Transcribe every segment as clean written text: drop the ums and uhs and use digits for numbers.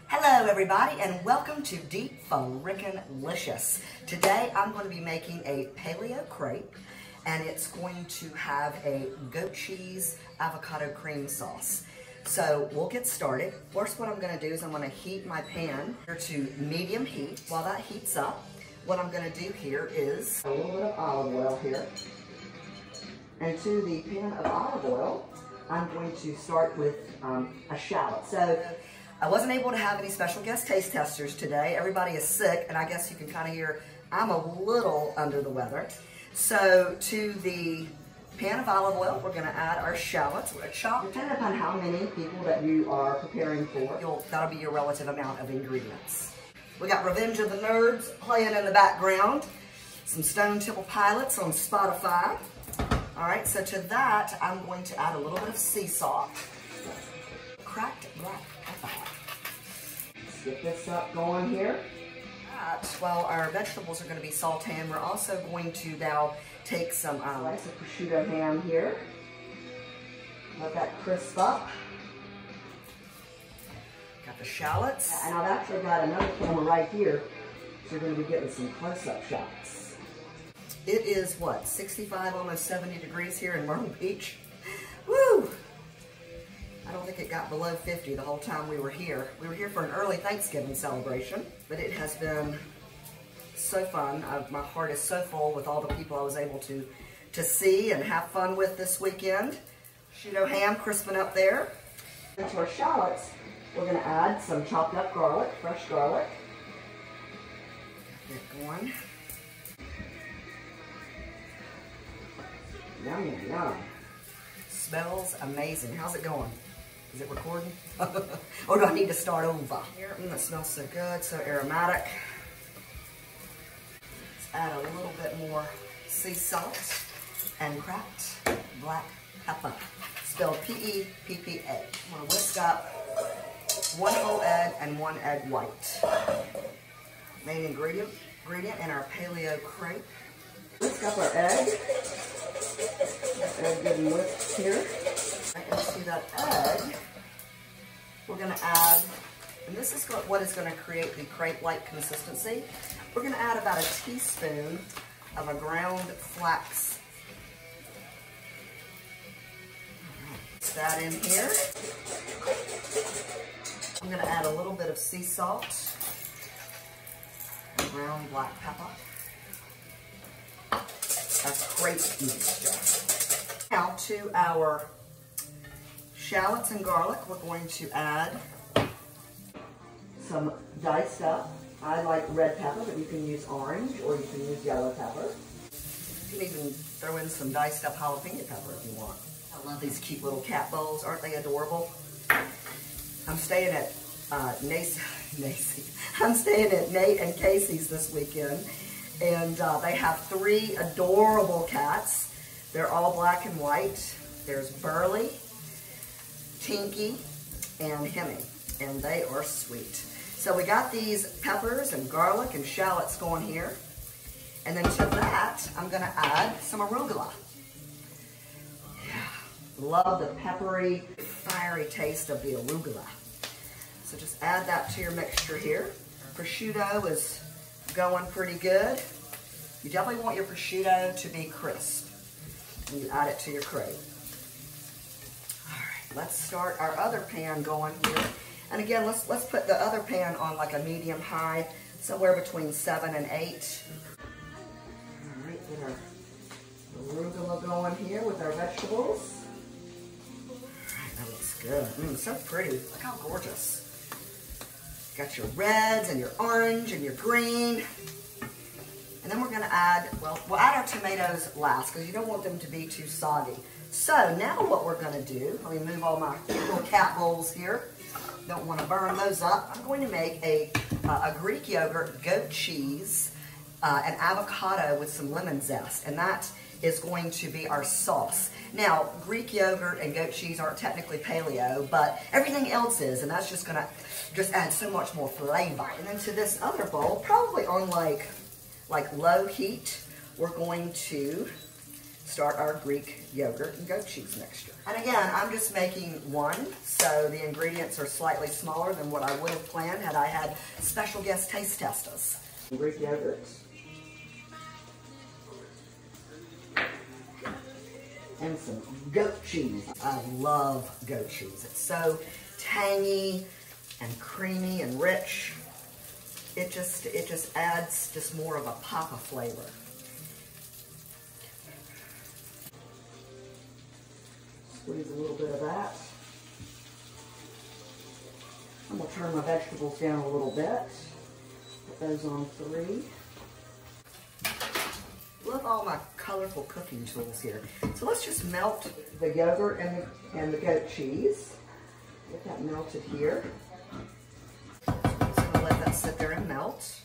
Hello everybody and welcome to Deep Fa-Rekin Licious. Today I'm going to be making a Paleo Crêpe and it's going to have a goat cheese avocado cream sauce. So we'll get started. First what I'm going to do is I'm going to heat my pan to medium heat. While that heats up, what I'm going to do here is a little bit of olive oil here. And to the pan of olive oil, I'm going to start with a shallot. So I wasn't able to have any special guest taste testers today. Everybody is sick, and I guess you can kind of hear I'm a little under the weather. So to the pan of olive oil, we're going to add our shallots. We're going to chop. Depending upon how many people that you are preparing for, that'll be your relative amount of ingredients. We got Revenge of the Nerds playing in the background. Some Stone Temple Pilots on Spotify. All right, so to that, I'm going to add a little bit of sea salt. Cracked black pepper. Let's get this up going here. While our vegetables are going to be sauteing, we're also going to now take some slice of prosciutto ham here. Let that crisp up. Got the shallots. And I've actually got another camera right here, so you're going to be getting some close-up shots. It is, what, 65, almost 70 degrees here in Myrtle Beach. Woo! I don't think it got below 50 the whole time we were here. We were here for an early Thanksgiving celebration, but it has been so fun. My heart is so full with all the people I was able to see and have fun with this weekend. Prosciutto ham crisping up there. Into our shallots, we're going to add some chopped up garlic, fresh garlic. Get going. Yum, yum, yum. Smells amazing. How's it going? Is it recording? Or do I need to start over? That smells so good, so aromatic. Let's add a little bit more sea salt and cracked black pepper, spelled P-E-P-P-A. I'm going to whisk up 1 whole egg and 1 egg white. Main ingredient in our Paleo Crêpe. Whisk up our egg. Egg good and whisked here. And to that egg, we're going to add, and this is what is going to create the crepe-like consistency. We're going to add about a teaspoon of a ground flax. Put that in here. I'm going to add a little bit of sea salt and ground black pepper. A crepe mixture. Now to our shallots and garlic, we're going to add some diced up. I like red pepper, but you can use orange or you can use yellow pepper. You can even throw in some diced up jalapeno pepper if you want. I love these cute little cat bowls. Aren't they adorable? I'm staying at I'm staying at Nate and Casey's this weekend. And they have 3 adorable cats. They're all black and white. There's Burley, Tinky, and Hemi. And they are sweet. So we got these peppers and garlic and shallots going here. And then to that, I'm going to add some arugula. Yeah, love the peppery, fiery taste of the arugula. So just add that to your mixture here. Prosciutto is going pretty good. You definitely want your prosciutto to be crisp when you add it to your crepe. All right, let's start our other pan going here. And again, let's put the other pan on like a medium high, somewhere between 7 and 8. All right, get our arugula going here with our vegetables. All right, that looks good. So pretty. Look how gorgeous. Got your reds and your orange and your green. And then we're going to add, well, we'll add our tomatoes last because you don't want them to be too soggy. So now what we're going to do, let me move all my little cat bowls here. Don't want to burn those up. I'm going to make a Greek yogurt, goat cheese, and avocado with some lemon zest. And that is going to be our sauce. Now, Greek yogurt and goat cheese aren't technically paleo, but everything else is, and that's just going to add so much more flavor. And then to this other bowl, probably on like low heat, we're going to start our Greek yogurt and goat cheese mixture. And again, I'm just making one, so the ingredients are slightly smaller than what I would have planned had I had special guest taste testers. Greek yogurt. And some goat cheese. I love goat cheese. It's so tangy and creamy and rich. It just adds just more of a pop of flavor. Squeeze a little bit of that. I'm going to turn my vegetables down a little bit. Put those on 3. Love all my colorful cooking tools here. So let's just melt the yogurt and the goat cheese. Get that melted here. Just going to let that sit there and melt.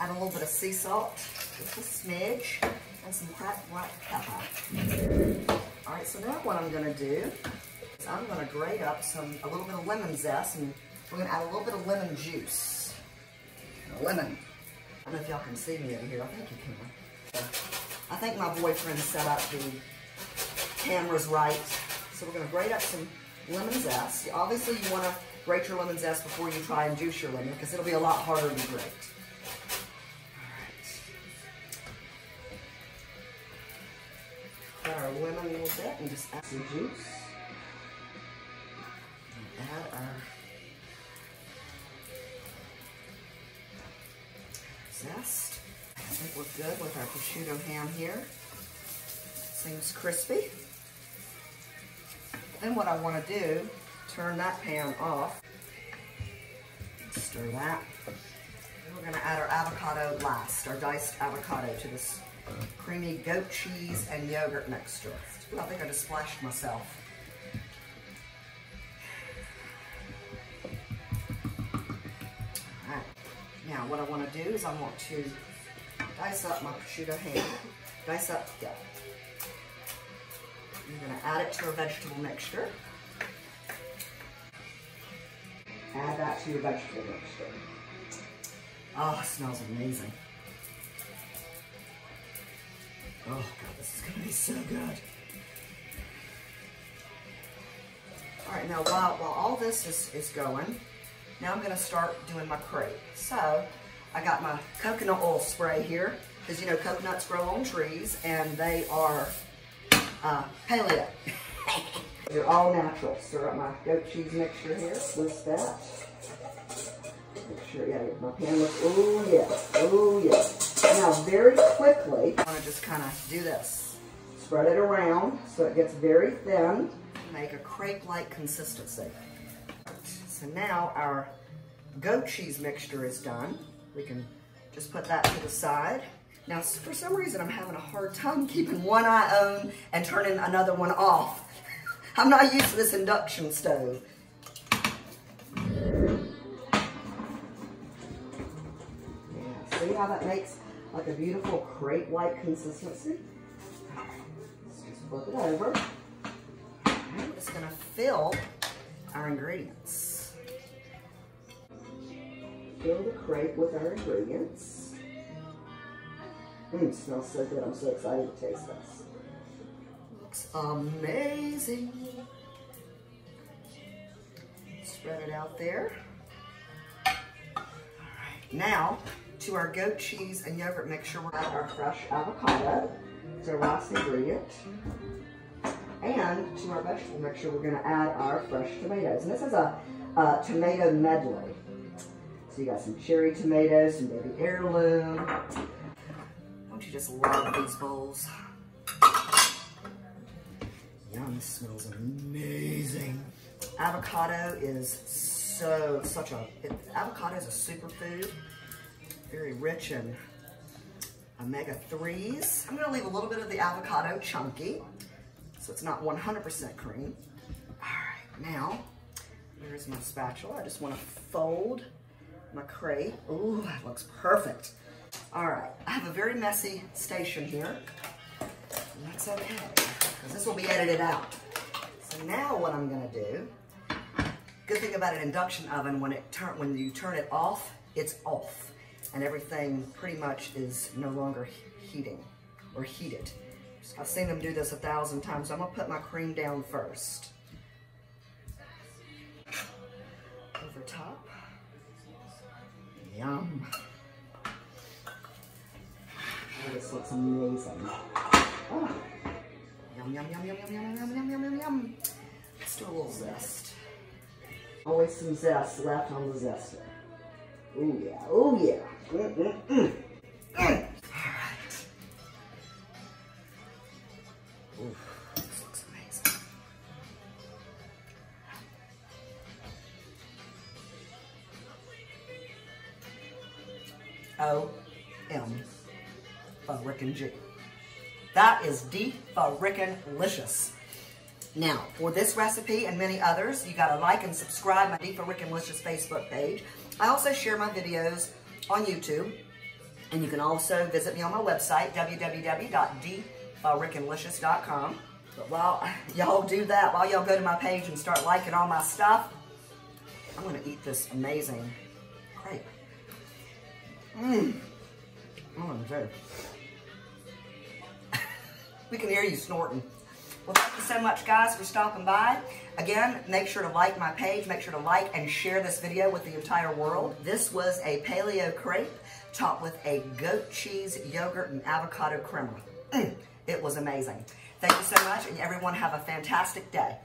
Add a little bit of sea salt, just a smidge, and some cracked black pepper. All right, so now what I'm going to do is I'm going to grate up a little bit of lemon zest, and we're going to add a little bit of lemon juice. Lemon. I don't know if y'all can see me over here. I think you can. I think my boyfriend set up the cameras right. So we're going to grate up some lemon zest. Obviously, you want to grate your lemon zest before you try and juice your lemon because it'll be a lot harder to grate. Add our lemon a little bit and just add some juice. And add our zest. I think we're good with our prosciutto ham here. Seems crispy. Then what I want to do, turn that pan off. Stir that. And we're going to add our avocado last, our diced avocado to this creamy goat cheese and yogurt mixture. Ooh, I think I just splashed myself. Alright, now what I want to do is I want to dice up my prosciutto ham. Dice up, yeah. I'm going to add it to our vegetable mixture. Add that to your vegetable mixture. Oh, it smells amazing. Oh God, this is going to be so good. All right, now while all this is going, now I'm going to start doing my crepe. So I got my coconut oil spray here, because you know coconuts grow on trees, and they are paleo. They're all natural. Stir up my goat cheese mixture here. Twist that. Make sure, yeah, my pan looks, oh yes, oh yes. Now very quickly, I want to just kind of do this. Spread it around so it gets very thin. Make a crepe-like consistency. So now our goat cheese mixture is done. We can just put that to the side. Now for some reason I'm having a hard time keeping one eye on and turning another one off. I'm not used to this induction stove. Yeah, see how that makes like a beautiful crepe-like consistency? Let's just flip it over. And we're just gonna fill our ingredients. Fill the crepe with our ingredients. It smells so good. I'm so excited to taste this. Looks amazing. Spread it out there. All right, now to our goat cheese and yogurt mixture, we're add our fresh avocado. It's our last ingredient. And to our vegetable mixture, we're going to add our fresh tomatoes. And this is a tomato medley. So you got some cherry tomatoes, some baby heirloom. Don't you just love these bowls? Yum, this smells amazing. Avocado is avocado is a superfood. Very rich in omega-3s. I'm gonna leave a little bit of the avocado chunky, so it's not 100% cream. All right, now, here's my spatula. I just wanna fold my crepe. Ooh, that looks perfect. All right, I have a very messy station here. And that's okay, because this will be edited out. So now what I'm gonna do, good thing about an induction oven, when you turn it off, it's off. And everything pretty much is no longer heating or heated. I've seen them do this 1,000 times. So I'm gonna put my cream down first. Over top. Yum. Oh, this looks amazing. Oh. Yum, yum, yum, yum, yum, yum, yum, yum, yum, yum, yum. Let's do a little zest. Always some zest left on the zester. Oh yeah, oh yeah. All right. Ooh, this looks amazing. O-M. Fa-Rekin G. That is Fa-Rekin Licious. Now, for this recipe and many others, you gotta like and subscribe my Fa-Rekin Licious Facebook page. I also share my videos on YouTube, and you can also visit me on my website, www.dfarekinlicious.com. But while y'all do that, while y'all go to my page and start liking all my stuff, I'm gonna eat this amazing crepe. Mmm. Oh, good. We can hear you snorting. Well, thank you so much, guys, for stopping by. Again, make sure to like my page. Make sure to like and share this video with the entire world. This was a paleo crepe topped with a goat cheese, yogurt, and avocado creamer. It was amazing. Thank you so much, and everyone have a fantastic day.